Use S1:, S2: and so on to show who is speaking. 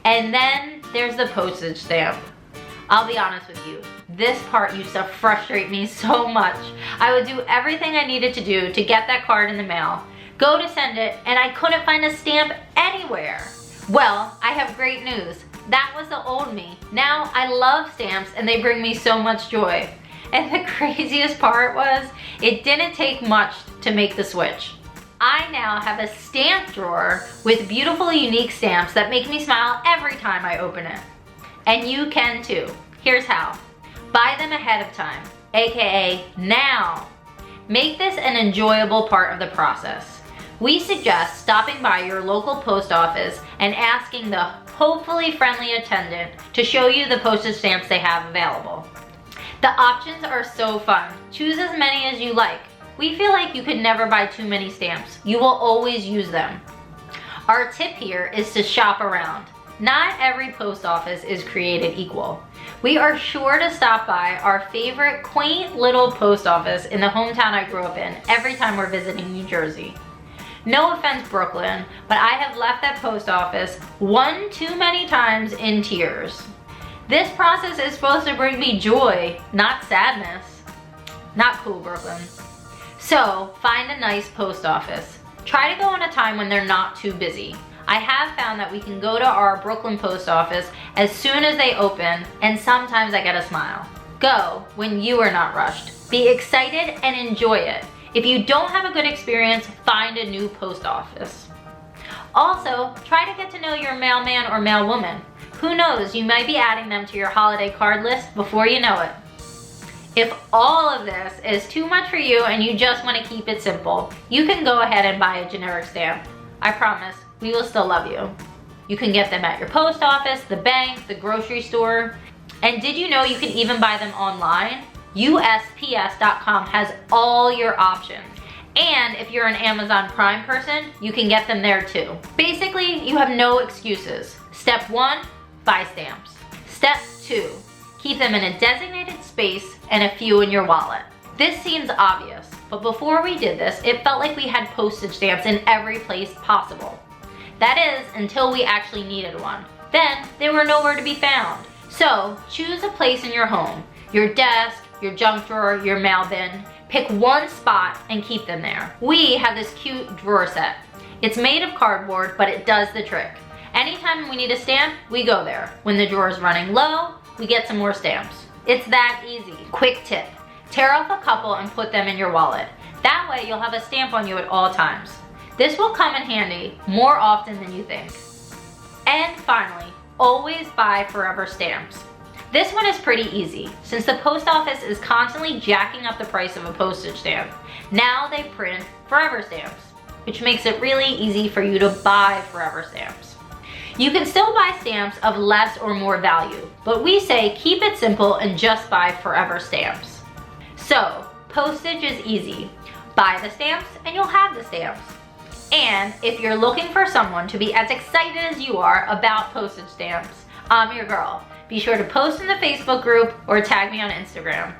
S1: And then there's the postage stamp. I'll be honest with you, this part used to frustrate me so much. I would do everything I needed to do to get that card in the mail, go to send it, and I couldn't find a stamp anywhere. Well, I have great news. That was the old me. Now I love stamps and they bring me so much joy. And the craziest part was, it didn't take much to make the switch. I now have a stamp drawer with beautiful, unique stamps that make me smile every time I open it. And you can too. Here's how. Buy them ahead of time, aka now. Make this an enjoyable part of the process. We suggest stopping by your local post office and asking the hopefully friendly attendant to show you the postage stamps they have available. The options are so fun. Choose as many as you like. We feel like you could never buy too many stamps. You will always use them. Our tip here is to shop around. Not every post office is created equal. We are sure to stop by our favorite quaint little post office in the hometown I grew up in every time we're visiting New Jersey. No offense, Brooklyn, but I have left that post office one too many times in tears. This process is supposed to bring me joy, not sadness. Not cool, Brooklyn. So, find a nice post office. Try to go on a time when they're not too busy. I have found that we can go to our Brooklyn post office as soon as they open, and sometimes I get a smile. Go when you are not rushed. Be excited and enjoy it. If you don't have a good experience, find a new post office. Also, try to get to know your mailman or mailwoman. Who knows, you might be adding them to your holiday card list before you know it. If all of this is too much for you and you just want to keep it simple, you can go ahead and buy a generic stamp. I promise, we will still love you. You can get them at your post office, the bank, the grocery store. And did you know you can even buy them online? USPS.com has all your options. And if you're an Amazon Prime person, you can get them there too. Basically, you have no excuses. Step 1, buy stamps. Step 2, keep them in a designated space and a few in your wallet. This seems obvious, but before we did this, it felt like we had postage stamps in every place possible. That is, until we actually needed one. Then, they were nowhere to be found. So, choose a place in your home, your desk, your junk drawer, your mail bin. Pick one spot and keep them there. We have this cute drawer set. It's made of cardboard, but it does the trick. Anytime we need a stamp, we go there. When the drawer is running low, we get some more stamps. It's that easy. Quick tip. Tear off a couple and put them in your wallet. That way you'll have a stamp on you at all times. This will come in handy more often than you think. And finally, always buy forever stamps. This one is pretty easy. Since the post office is constantly jacking up the price of a postage stamp, now they print forever stamps, which makes it really easy for you to buy forever stamps. You can still buy stamps of less or more value, but we say keep it simple and just buy forever stamps. So, postage is easy. Buy the stamps and you'll have the stamps. And if you're looking for someone to be as excited as you are about postage stamps, I'm your girl. Be sure to post in the Facebook group or tag me on Instagram.